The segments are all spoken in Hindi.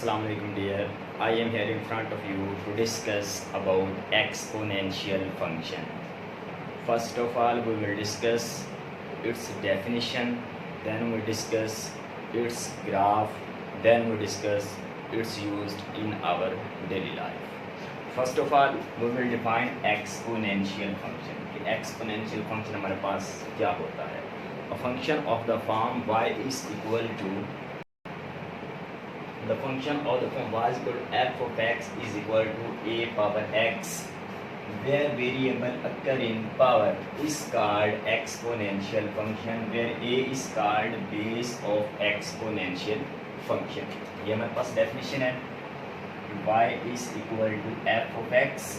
Assalamu alaikum dear. I am here in front of you to discuss about exponential function. First of all, we will discuss its definition, then we discuss its graph, then we discuss its used in our daily life. First of all, we will define exponential function. कि exponential function हमारे पास क्या होता है? A function of the form y is equal to the function of the form y is equal to f of x is equal to a power x, where variable occur in power is called exponential function, where a is called base of exponential function. ये हमारे पास definition है. y is equal to f of x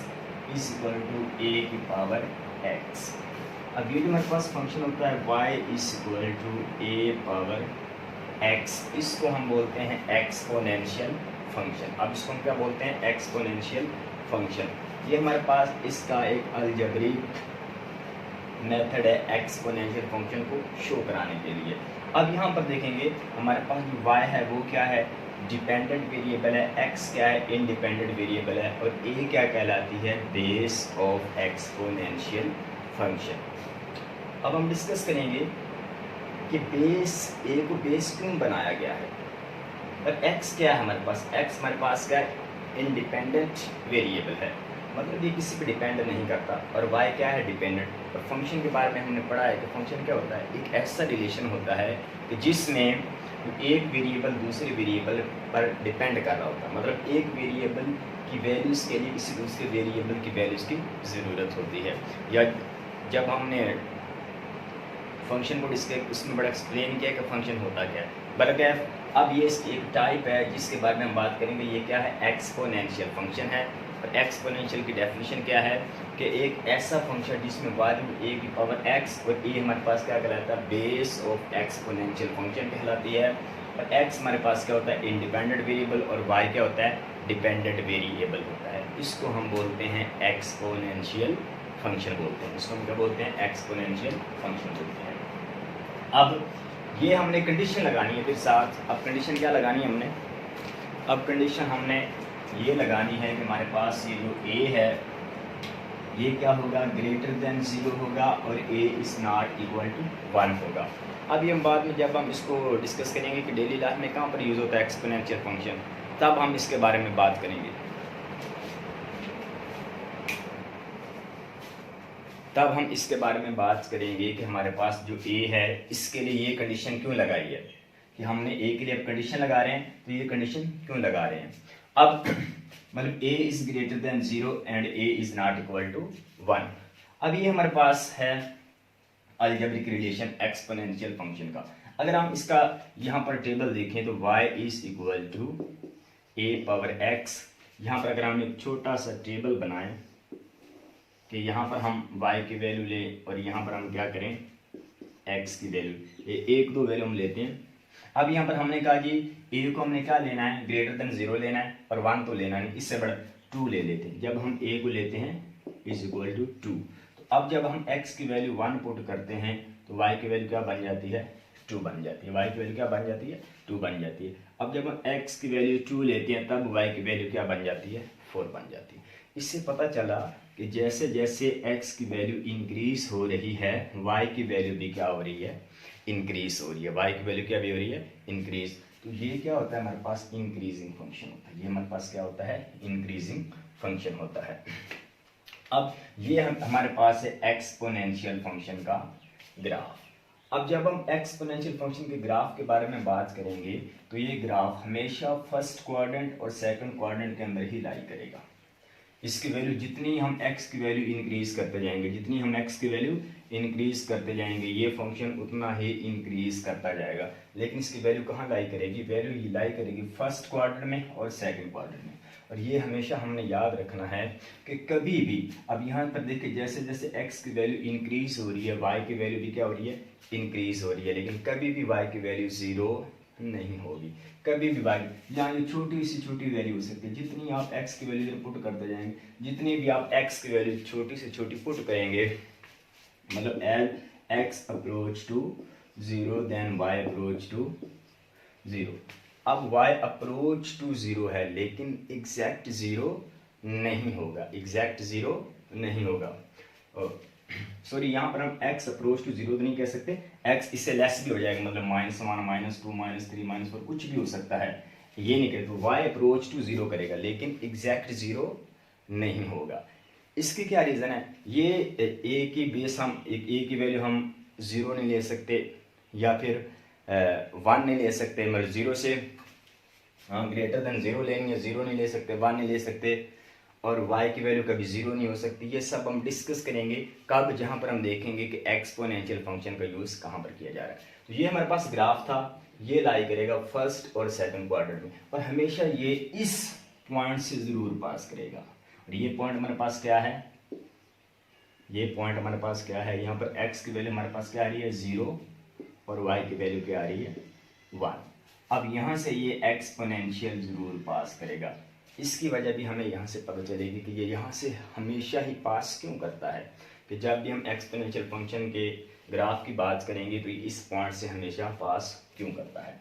is equal to a की power x. अब ये जो हमारे पास फंक्शन होता है y is equal to a power x, इसको हम बोलते हैं एक्सपोनेंशियल फंक्शन. अब इसको हम क्या बोलते हैं? Exponential function. ये हमारे पास इसका एक अलजेब्रिक मेथड है एक्सपोनेंशियल फंक्शन को शो कराने के लिए. अब यहाँ पर देखेंगे हमारे पास जो y है वो क्या है? डिपेंडेंट वेरिएबल है. x क्या है? इंडिपेंडेंट वेरिएबल है. और a क्या कहलाती है? Base of exponential function. अब हम डिस्कस करेंगे कि बेस ए को बेस क्यों बनाया गया है. और x क्या है हमारे पास? x हमारे पास क्या है? इंडिपेंडेंट वेरिएबल है, मतलब ये किसी पे डिपेंड नहीं करता. और y क्या है? डिपेंडेंट. और फंक्शन के बारे में हमने पढ़ा है कि फंक्शन क्या होता है? एक ऐसा रिलेशन होता है कि जिसमें एक वेरिएबल दूसरे वेरिएबल पर डिपेंड कर रहा होता है. मतलब एक वेरिएबल की वैल्यूज़ के लिए किसी दूसरे वेरिएबल की वैल्यूज़ की ज़रूरत होती है. या जब हमने फंक्शन को उसमें बड़ा एक्सप्लेन किया कि फंक्शन होता क्या है. बल्कि अब ये एक टाइप है जिसके बारे में हम बात करेंगे. ये क्या है? एक्सपोनेंशियल फंक्शन है. और एक्सपोनेंशियल की डेफिनेशन क्या है? कि एक ऐसा फंक्शन जिसमें वैल्यू ए की पावर एक्स और ए हमारे पास क्या कहलाता है? बेस ऑफ एक्सपोनेंशियल फंक्शन कहलाती है. और एक्स हमारे पास क्या होता है? Independent variable. और वाई क्या होता है? डिपेंडेंट वेरिएबल होता है. इसको हम बोलते हैं एक्सपोनेंशियल फंक्शन बोलते हैं. इसको हम क्या बोलते हैं? एक्सपोनेंशियल फंक्शन बोलते हैं. अब ये हमने कंडीशन लगानी है फिर साथ. अब कंडीशन क्या लगानी है हमने? अब कंडीशन हमने ये लगानी है कि हमारे पास ये जो a है ये क्या होगा? ग्रेटर देन 0 होगा और a is not equal to 1 होगा. अब ये हम बाद में जब हम इसको डिस्कस करेंगे कि डेली लाइफ में कहाँ पर यूज़ होता है एक्सपोनेंशियल फंक्शन, तब हम इसके बारे में बात करेंगे. तब हम इसके बारे में बात करेंगे कि हमारे पास जो a है इसके लिए ये कंडीशन क्यों लगाई है. कि हमने a के लिए अब कंडीशन लगा रहे हैं तो ये कंडीशन क्यों लगा रहे हैं. अब मतलब a is greater than 0 and a is not equal to 1. अब ये हमारे पास है अलजेब्रिक रिलेशन एक्सपोनेंशियल फंक्शन का. अगर हम इसका यहाँ पर टेबल देखें तो y is equal to a power x. यहाँ पर अगर हम एक छोटा सा टेबल बनाएं कि यहाँ पर हम y की वैल्यू लें और यहाँ पर हम क्या करें? x की वैल्यू. ये एक दो वैल्यू हम लेते हैं. अब यहाँ पर हमने कहा कि a को हमने क्या लेना है? ग्रेटर देन 0 लेना है और 1 तो लेना नहीं. इससे बड़ा 2 ले लेते हैं. जब हम a को लेते हैं इज इक्वल टू 2. तो अब जब हम x की वैल्यू 1 पुट करते हैं तो y की वैल्यू क्या बन जाती है? 2 बन जाती है. y की वैल्यू क्या बन जाती है? 2 बन जाती है. अब जब हम x की वैल्यू 2 लेते हैं तब y की वैल्यू क्या बन जाती है? 4 बन जाती है. इससे पता चला कि जैसे जैसे x की वैल्यू इंक्रीज हो रही है y की वैल्यू भी क्या हो रही है? इंक्रीज हो रही है. y की वैल्यू क्या भी हो रही है? इंक्रीज. तो ये क्या होता है? हमारे पास इंक्रीजिंग फंक्शन होता है. ये हमारे पास क्या होता है? इंक्रीजिंग फंक्शन होता है. अब ये हमारे पास है एक्सपोनेंशियल फंक्शन का ग्राफ. अब जब हम एक्सपोनेंशियल फंक्शन के ग्राफ के बारे में बात करेंगे तो ये ग्राफ हमेशा फर्स्ट क्वाड्रेंट और सेकंड क्वाड्रेंट के अंदर ही लाई करेगा. इसकी वैल्यू जितनी हम x की वैल्यू इंक्रीज करते जाएंगे, जितनी हम x की वैल्यू इंक्रीज करते जाएंगे ये फंक्शन उतना ही इंक्रीज करता जाएगा. लेकिन इसकी वैल्यू कहाँ लाई करेगी? वैल्यू ये लाई करेगी फर्स्ट क्वाड्रेंट में और सेकंड क्वाड्रेंट में. और ये हमेशा हमने याद रखना है कि कभी भी, अब यहाँ पर देखिए जैसे जैसे x की वैल्यू इंक्रीज हो रही है y की वैल्यू भी क्या हो रही है? इंक्रीज हो रही है. लेकिन कभी भी y की वैल्यू 0 नहीं होगी. कभी भी y यहाँ ये छोटी सी छोटी वैल्यू हो सकती है. जितनी आप x की वैल्यू पुट करते जाएंगे, जितनी भी आप x की वैल्यू छोटी से छोटी पुट करेंगे, मतलब as x approach to 0 then y approach to 0. अब y अप्रोच टू जीरो है लेकिन एग्जैक्ट जीरो नहीं होगा, एग्जैक्ट जीरो नहीं होगा। सॉरी, यहाँ पर हम x अप्रोच टू जीरो तो नहीं कह सकते, x इससे लेस भी हो जाएगा, मतलब -1 -2 -3 -4 कुछ भी हो सकता है, ये नहीं कहते। तो y अप्रोच टू जीरो करेगा लेकिन एग्जैक्ट जीरो नहीं होगा। इसकी क्या रीज़न है, ये a की बेस हम a की वैल्यू हम जीरो नहीं ले सकते या फिर 1 नहीं ले सकते, मतलब जीरो से हम ग्रेटर देन जीरो लेंगे, जीरो नहीं ले सकते, 1 नहीं ले सकते, और y की वैल्यू कभी जीरो नहीं हो सकती। ये सब हम डिस्कस करेंगे कब, जहाँ पर हम देखेंगे कि एक्सपोनेंशियल फंक्शन का यूज़ कहाँ पर किया जा रहा है। तो ये हमारे पास ग्राफ था, ये लाई करेगा फर्स्ट और सेकंड क्वार्टर में, और हमेशा ये इस पॉइंट से ज़रूर पास करेगा। और ये पॉइंट हमारे पास क्या है, ये पॉइंट हमारे पास क्या है, यहाँ पर x की वैल्यू हमारे पास क्या आ रही है 0 और y की वैल्यू क्या आ रही है 1। अब यहाँ से ये एक्सपोनेंशियल ज़रूर पास करेगा। इसकी वजह भी हमें यहाँ से पता चलेगी कि ये यहाँ से हमेशा ही पास क्यों करता है, कि जब भी हम एक्सपोनेंशियल फंक्शन के ग्राफ की बात करेंगे तो इस पॉइंट से हमेशा पास क्यों करता है।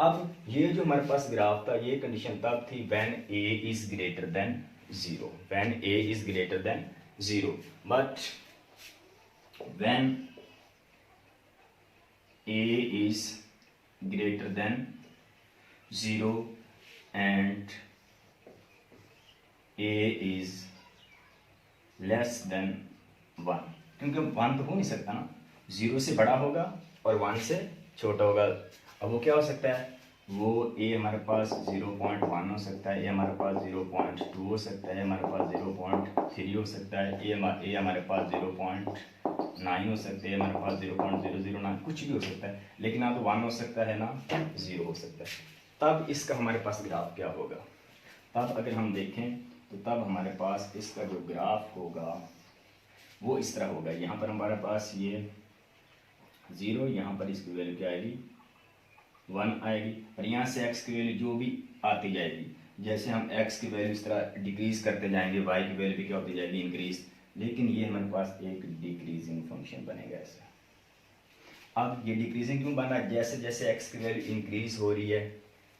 अब ये जो हमारे पास ग्राफ था, ये कंडीशन तब थी when a is greater than 0, when a is greater than 0, but when a is greater than 0 and a is less than 1, क्योंकि 1 तो हो नहीं सकता ना, 0 से बड़ा होगा और 1 से छोटा होगा। अब वो क्या हो सकता है, वो a हमारे पास 0.1 हो सकता है, a हमारे पास 0.2 हो सकता है, हमारे पास 0.3 हो सकता है, a हमारे पास 0.9 हो सकता है, हमारे पास 0.009 कुछ भी हो सकता है, लेकिन ना तो 1 हो सकता है ना 0 हो सकता है। तब इसका हमारे पास ग्राफ क्या होगा, तब अगर हम देखें तो तब हमारे पास इसका जो ग्राफ होगा वो इस तरह होगा। यहाँ पर हमारे पास ये 0, यहाँ पर इसकी वैल्यू क्या आएगी 1 आएगी, और यहाँ से x की वैल्यू जो भी आती जाएगी, जैसे हम x की वैल्यू इस तरह डिक्रीज करते जाएंगे, y की वैल्यू भी क्या होती जाएगी इंक्रीज, लेकिन ये हमारे पास एक डिक्रीजिंग फंक्शन बनेगा ऐसे। अब ये डिक्रीजिंग क्यों बना, जैसे जैसे x की वैल्यू इंक्रीज हो रही है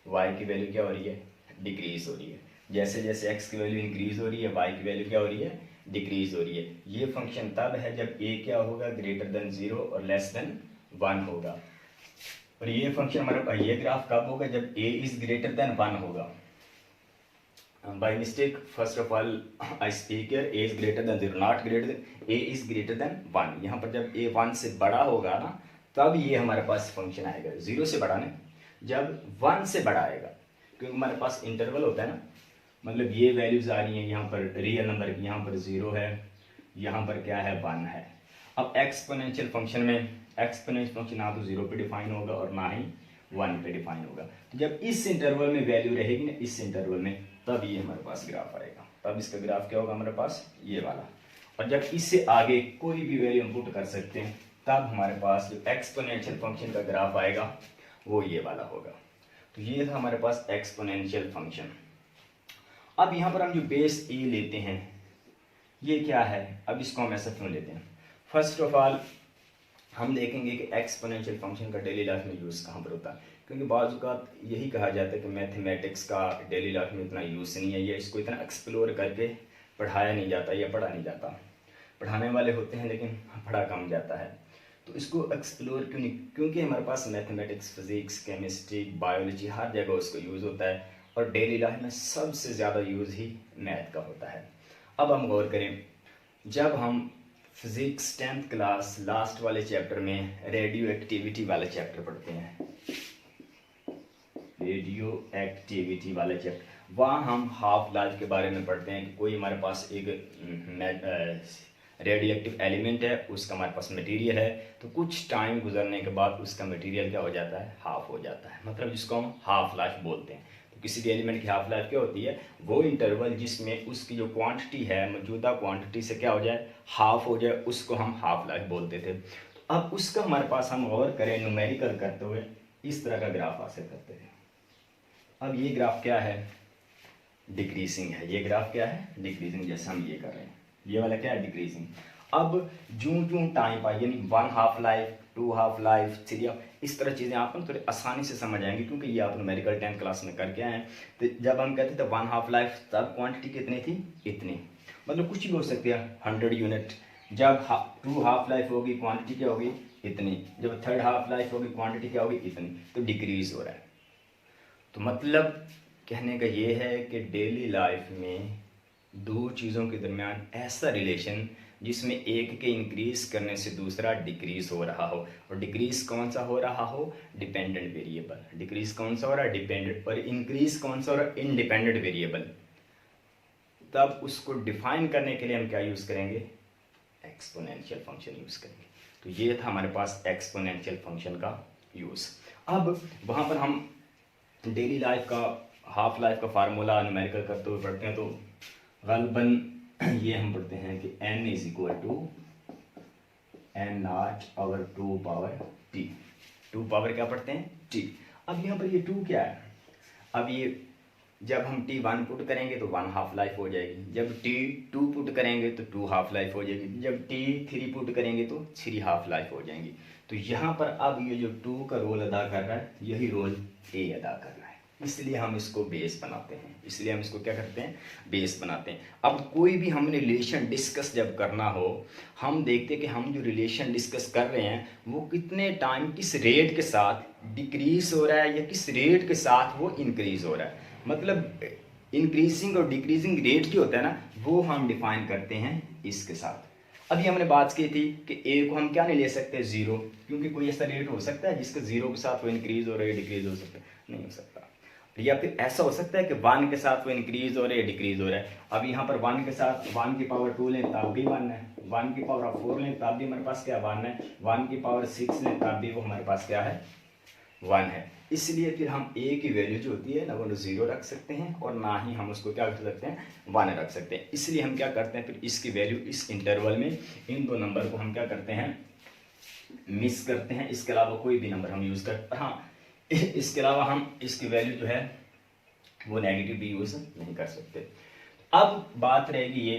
y की वैल्यू क्या हो रही है डिक्रीज हो रही है, जैसे जैसे x की वैल्यू इंक्रीज हो रही है y की वैल्यू क्या हो रही है डिक्रीज हो रही है। ये फंक्शन तब है जब a क्या होगा ग्रेटर देन 0 और लेस देन 1 होगा, और ये फंक्शन हमारा ये ग्राफ कब होगा जब a इज ग्रेटर देन 1 होगा। By mistake first of all I speak here a is greater than 0, not greater than, a is greater than 1। यहाँ पर जब a 1 से बड़ा होगा ना तब ये हमारे पास फंक्शन आएगा, 0 से बड़ा नहीं, जब 1 से बड़ा आएगा, क्योंकि हमारे पास इंटरवल होता है ना, मतलब ये वैल्यूज आ रही हैं यहाँ पर रियल नंबर की, यहाँ पर 0 है, यहाँ पर क्या है 1 है। अब एक्सपोनेंशियल फंक्शन में एक्सपोनेंशियल फंक्शन ना तो 0 पे डिफाइन होगा और ना ही 1 पे डिफाइन होगा। तो जब इस इंटरवल में वैल्यू रहेगी ना, इस इंटरवल में, तब ये हमारे पास ग्राफ आएगा, तब इसका ग्राफ क्या होगा हमारे पास ये वाला। और जब इससे आगे कोई भी वैल्यू हम पुट कर सकते हैं, तब हमारे पास जो एक्सपोनेंशियल फंक्शन का ग्राफ आएगा वो ये वाला होगा। तो ये था हमारे पास एक्सपोनेंशियल फंक्शन। अब यहाँ पर हम जो बेस ए लेते हैं ये क्या है, अब इसको हम ऐसा क्यों लेते हैं। फर्स्ट ऑफ ऑल हम देखेंगे कि एक्सपोनेंशियल फंक्शन का डेली लाइफ में यूज़ कहाँ पर होता है, क्योंकि बाज़ औक़ात यही कहा जाता है कि मैथमेटिक्स का डेली लाइफ में इतना यूज़ नहीं है, या इसको इतना एक्सप्लोर करके पढ़ाया नहीं जाता या पढ़ा नहीं जाता। पढ़ाने वाले होते हैं लेकिन पढ़ा कम जाता है। तो इसको एक्सप्लोर क्यों नहीं, क्योंकि हमारे पास मैथमेटिक्स, फिजिक्स, केमिस्ट्री, बायोलॉजी हर जगह उसको यूज़ होता है, और डेली लाइफ में सबसे ज़्यादा यूज़ ही मैथ का होता है। अब हम गौर करें, जब हम फिजिक्स 10th क्लास लास्ट वाले चैप्टर में रेडियो एक्टिविटी वाले चैप्टर पढ़ते हैं, रेडियो एक्टिविटी वाले चैप्टर, वहाँ हम हाफ लाइफ के बारे में पढ़ते हैं कि कोई हमारे पास एक रेडियो एक्टिव एलिमेंट है, उसका हमारे पास मटेरियल है, तो कुछ टाइम गुजरने के बाद उसका मटेरियल क्या हो जाता है हाफ हो जाता है, मतलब जिसको हम हाफ लाइफ बोलते हैं। तो किसी भी एलिमेंट की हाफ लाइफ क्या होती है, वो इंटरवल जिसमें उसकी जो क्वांटिटी है मौजूदा क्वांटिटी से क्या हो जाए हाफ हो जाए, उसको हम हाफ लाइफ बोलते थे। तो अब उसका हमारे पास हम गौर करें न्यूमेरिकल करते हुए इस तरह का ग्राफ हासिल करते हैं। अब ये ग्राफ क्या है डिक्रीजिंग है, ये ग्राफ क्या है डिक्रीजिंग, जैसे हम ये कर रहे हैं, ये वाला क्या है डिक्रीजिंग। अब जूं जूं टाइम पाए यानी 1 half life, 2 half life, 3 half, इस तरह चीज़ें आप थोड़ी आसानी से समझ आएंगी क्योंकि ये आप न्यूमेरिकल 10th क्लास में करके आए हैं। तो जब हम कहते थे 1 हाफ लाइफ तब क्वांटिटी कितनी थी, इतनी, मतलब कुछ भी हो सकती है 100 यूनिट। जब 2 हाफ लाइफ होगी क्वांटिटी क्या होगी, इतनी। जब 3rd हाफ लाइफ होगी क्वांटिटी क्या होगी, इतनी। तो डिक्रीज हो रहा है। तो मतलब कहने का ये है कि डेली लाइफ में दो चीज़ों के दरमियान ऐसा रिलेशन जिसमें एक के इंक्रीज करने से दूसरा डिक्रीज हो रहा हो, और डिक्रीज कौन सा हो रहा हो, डिपेंडेंट वेरिएबल। डिक्रीज कौन सा हो रहा है, डिपेंडेंट, और इंक्रीज कौन सा हो रहा है, इंडिपेंडेंट वेरिएबल। तब उसको डिफाइन करने के लिए हम क्या यूज़ करेंगे, एक्सपोनेंशियल फंक्शन यूज़ करेंगे। तो ये था हमारे पास एक्सपोनेंशियल फंक्शन का यूज़। अब वहाँ पर हम डेली लाइफ का, हाफ लाइफ का फार्मूला न्यूमेरिकल करते हुए पढ़ते हैं, तो गलबन ये हम पढ़ते हैं कि n is equal to n naught over 2 power t। 2 power क्या पढ़ते हैं, t। अब यहाँ पर ये 2 क्या है, अब ये जब हम t 1 पुट करेंगे तो 1 हाफ लाइफ हो जाएगी, जब t 2 पुट करेंगे तो 2 हाफ लाइफ हो जाएगी, जब t 3 पुट करेंगे तो 3 हाफ लाइफ हो जाएंगी। तो यहाँ पर अब ये जो 2 का रोल अदा कर रहा है, यही रोल a अदा कर रहा है, इसलिए हम इसको बेस बनाते हैं। इसलिए हम इसको क्या करते हैं, बेस बनाते हैं। अब कोई भी हमने रिलेशन डिस्कस जब करना हो, हम देखते हैं कि हम जो रिलेशन डिस्कस कर रहे हैं वो कितने टाइम किस रेट के साथ डिक्रीज हो रहा है या किस रेट के साथ वो इंक्रीज हो रहा है। मतलब इंक्रीजिंग और डिक्रीजिंग रेट जो होता है ना, वो हम डिफाइन करते हैं इसके साथ। अभी हमने बात की थी कि ए को हम क्या नहीं ले सकते, जीरो, क्योंकि कोई ऐसा रेट हो सकता है जिसका जीरो के साथ वो इंक्रीज हो रहा है, डिक्रीज हो सकता है, नहीं हो सकता। या फिर ऐसा हो सकता है कि 1 के साथ वो इंक्रीज हो रहा है, डिक्रीज हो रहा है। अब यहाँ पर 1 के साथ 1 की पावर 2 लें तब भी 1 है, 1 की पावर 4 लें तब भी हमारे पास क्या 1 है, 1 की पावर 6 लें तब भी वो हमारे पास क्या है, 1 है। इसलिए फिर हम a की वैल्यू जो होती है ना, वो 0 रख सकते हैं और ना ही हम उसको क्या कर सकते हैं, 1 रख सकते हैं। इसलिए हम क्या करते हैं, फिर इसकी वैल्यू इस इंटरवल में इन दो नंबर को हम क्या करते हैं, मिस करते हैं। इसके अलावा कोई भी नंबर हम यूज़ करते हैं, हाँ इसके अलावा हम इसकी वैल्यू जो है वो नेगेटिव भी यूज़ नहीं कर सकते। अब बात रहेगी ये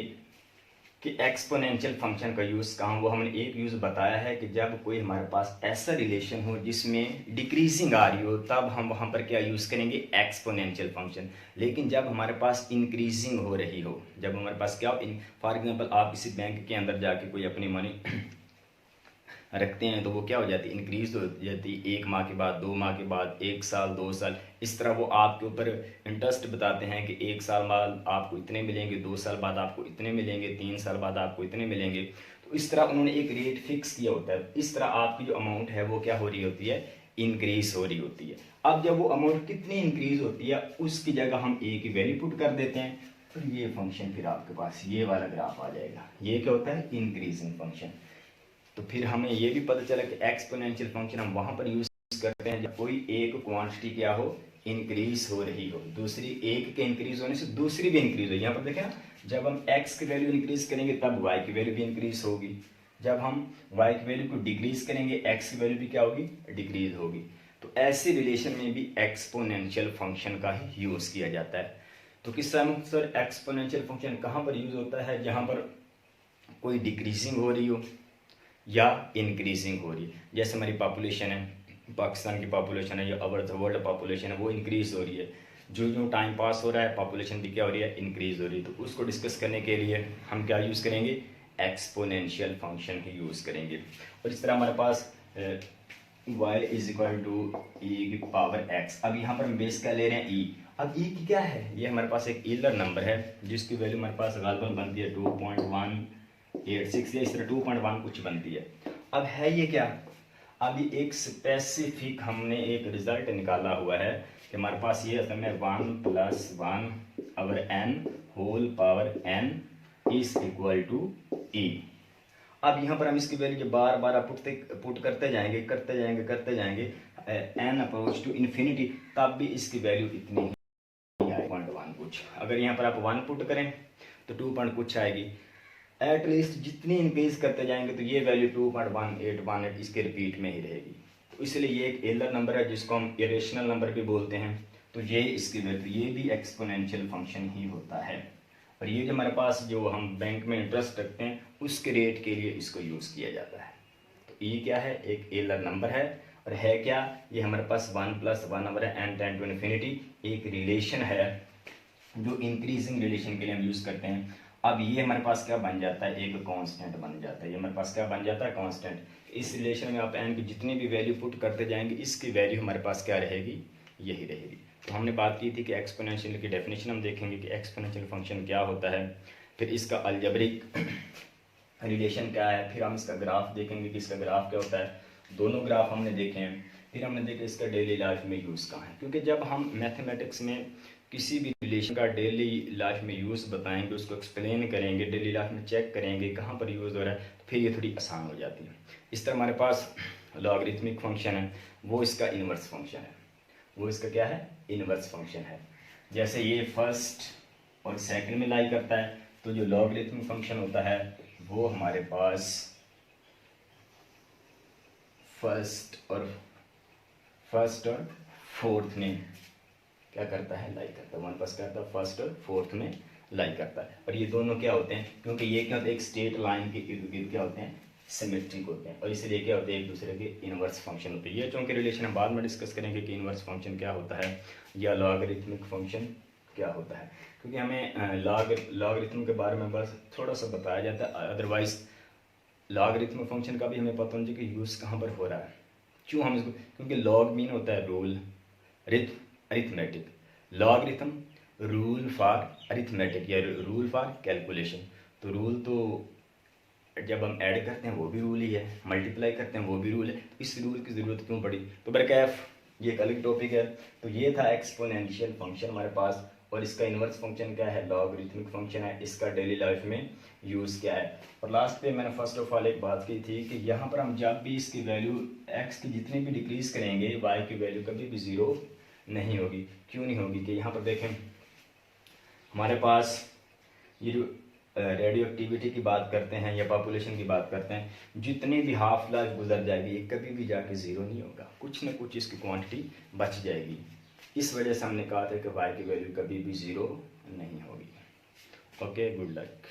कि एक्सपोनेंशियल फंक्शन का यूज़ कहाँ, वो हमने एक यूज़ बताया है कि जब कोई हमारे पास ऐसा रिलेशन हो जिसमें डिक्रीजिंग आ रही हो, तब हम वहाँ पर क्या यूज़ करेंगे, एक्सपोनेंशियल फंक्शन। लेकिन जब हमारे पास इंक्रीजिंग हो रही हो, जब हमारे पास क्या हो, फॉर एग्जांपल आप किसी बैंक के अंदर जाके कोई अपनी मनी रखते हैं तो वो क्या हो जाती है, इंक्रीज हो जाती है 1 माह के बाद, 2 माह के बाद, 1 साल, 2 साल, इस तरह वो आपके ऊपर इंटरेस्ट बताते हैं कि 1 साल बाद आपको इतने मिलेंगे, 2 साल बाद आपको इतने मिलेंगे, 3 साल बाद आपको इतने मिलेंगे। तो इस तरह उन्होंने एक रेट फिक्स किया होता है। इस तरह आपकी जो अमाउंट है वो क्या हो रही होती है, इंक्रीज हो रही होती है। अब जब वो अमाउंट कितनी इंक्रीज होती है उसकी जगह हम ए की वैल्यू पुट कर देते हैं, तो ये फंक्शन फिर आपके पास ये वाला ग्राफ आ जाएगा। ये क्या होता है, इंक्रीजिंग फंक्शन। तो फिर हमें ये भी पता चला कि एक्सपोनेंशियल फंक्शन हम वहाँ पर यूज़ करते हैं जब कोई एक क्वांटिटी क्या हो, इंक्रीज हो रही हो, दूसरी एक के इंक्रीज होने से दूसरी भी इंक्रीज हो। यहाँ पर देखें ना, जब हम x की वैल्यू इंक्रीज करेंगे तब y की वैल्यू भी इंक्रीज होगी, जब हम y की वैल्यू को डिक्रीज करेंगे x की वैल्यू भी क्या होगी, डिक्रीज होगी। तो ऐसे रिलेशन में भी एक्सपोनेंशियल फंक्शन का ही यूज़ किया जाता है। तो किस समय सर एक्सपोनेंशियल फंक्शन कहाँ पर यूज़ होता है, जहाँ पर कोई डिक्रीजिंग हो रही हो या इंक्रीजिंग हो रही है। जैसे हमारी पॉपुलेशन है, पाकिस्तान की पॉपुलेशन है या ओवर द वर्ल्ड पॉपुलेशन है, वो इंक्रीज हो रही है। जो जो टाइम पास हो रहा है पॉपुलेशन भी क्या हो रही है, इंक्रीज हो रही है। तो उसको डिस्कस करने के लिए हम क्या यूज़ करेंगे, एक्सपोनेंशियल फंक्शन ही यूज़ करेंगे। और इस तरह हमारे पास y इज इक्वल टू ई की पावर x। अब यहाँ पर हम बेस क्या ले रहे हैं, e। अब e की क्या है, ये हमारे पास एक ईलर नंबर है जिसकी वैल्यू हमारे पास गालबन बनती है 2.186 या इस तरह 2.1 कुछ बनती है। अब है ये क्या, अब ये एक स्पेसिफिक हमने एक रिजल्ट निकाला हुआ है कि हमारे पास ये असल में 1 + 1 over n whole power n is equal to e। अब यहाँ पर हम इसकी वैल्यू जो बार बार पुट करते जाएंगे n अप्रोच टू इन्फिनिटी, तब भी इसकी वैल्यू इतनी ही है 1 कुछ। अगर यहाँ पर आप 1 पुट करें तो 2 कुछ आएगी। एटलीस्ट जितनी इंक्रीज करते जाएंगे तो ये वैल्यू 2.1818 इसके रिपीट में ही रहेगी। तो इसलिए ये एक एलर नंबर है जिसको हम इरेशनल नंबर भी बोलते हैं। तो ये इसकी वैल्यू, ये भी एक्सपोनेंशियल फंक्शन ही होता है। और ये जो हमारे पास जो हम बैंक में इंटरेस्ट रखते हैं उसके रेट के लिए इसको यूज़ किया जाता है। तो ई क्या है, एक एलर नंबर है, और है क्या, ये हमारे पास 1 + 1 over n tend to infinity एक रिलेशन है जो इंक्रीजिंग रिलेशन के लिए हम यूज़ करते हैं। अब ये हमारे पास क्या बन जाता है, एक कांस्टेंट बन जाता है, ये हमारे पास क्या बन जाता है, कांस्टेंट। इस रिलेशन में आप n की जितनी भी वैल्यू पुट करते जाएंगे इसकी वैल्यू हमारे पास क्या रहेगी, यही रहेगी। तो हमने बात की थी कि एक्सपोनेंशियल की डेफिनेशन हम देखेंगे कि एक्सपोनेंशियल फंक्शन क्या होता है, फिर इसका अलजेब्रिक रिलेशन क्या है, फिर हम इसका ग्राफ देखेंगे कि इसका ग्राफ क्या होता है। दोनों ग्राफ हमने देखे हैं, फिर हमने देखा इसका डेली लाइफ में यूज़ कहाँ है, क्योंकि जब हम मैथमेटिक्स में किसी भी रिलेशन का डेली लाइफ में यूज़ बताएंगे, उसको एक्सप्लेन करेंगे, डेली लाइफ में चेक करेंगे कहाँ पर यूज़ हो रहा है, तो फिर ये थोड़ी आसान हो जाती है। इस तरह हमारे पास लॉगरिथमिक फंक्शन है, वो इसका इन्वर्स फंक्शन है, वो इसका क्या है, इन्वर्स फंक्शन है। जैसे ये फर्स्ट और सेकंड में लाई करता है, तो जो लॉगरिथमिक फंक्शन होता है वो हमारे पास फर्स्ट और फोर्थ में क्या करता है, लाई करता है। 1 प्लस क्या करता है, फर्स्ट और फोर्थ में लाई करता है। और ये दोनों क्या होते हैं, क्योंकि ये क्या होते हैं, एक स्ट्रेट लाइन के इर्द गिर्द क्या होते हैं, सिमेट्रिक होते हैं, और इसलिए क्या होते हैं, एक दूसरे के इनवर्स फंक्शन होते हैं। ये चूंकि रिलेशन हम बाद में डिस्कस करेंगे कि इनवर्स फंक्शन क्या होता है या लॉगरिथमिक फंक्शन क्या होता है, क्योंकि हमें लॉगरिथम के बारे में बस थोड़ा सा बताया जाता है, अदरवाइज लॉगरिथमिक फंक्शन का भी हमें पता होना चाहिए कि यूज़ कहाँ पर हो रहा है, क्यों हम इसको, क्योंकि लॉग मीन होता है rule, arithmetic, logarithm rule for arithmetic या रूल फॉर कैलकुलेशन। तो रूल तो जब हम ऐड करते हैं वो भी रूल ही है, मल्टीप्लाई करते हैं वो भी रूल है, तो इस रूल की ज़रूरत क्यों पड़ी। तो बरकैफ ये एक अलग टॉपिक है। तो ये था एक्सपोनेंशियल फंक्शन हमारे पास, और इसका इन्वर्स फंक्शन क्या है, लॉगरिथमिक फंक्शन है, इसका डेली लाइफ में यूज़ क्या है। और लास्ट पे मैंने फर्स्ट ऑफ ऑल एक बात की थी कि यहाँ पर हम जब भी इसकी वैल्यू एक्स की जितनी भी डिक्रीज करेंगे वाई की वैल्यू कभी भी ज़ीरो नहीं होगी। क्यों नहीं होगी, कि यहाँ पर देखें हमारे पास ये जो रेडियो एक्टिविटी की बात करते हैं या पॉपुलेशन की बात करते हैं, जितनी भी हाफ लाइफ गुजर जाएगी ये कभी भी जाके ज़ीरो नहीं होगा, कुछ ना कुछ इसकी क्वांटिटी बच जाएगी। इस वजह से हमने कहा था कि वाई की वैल्यू कभी भी ज़ीरो नहीं होगी। Okay, good luck.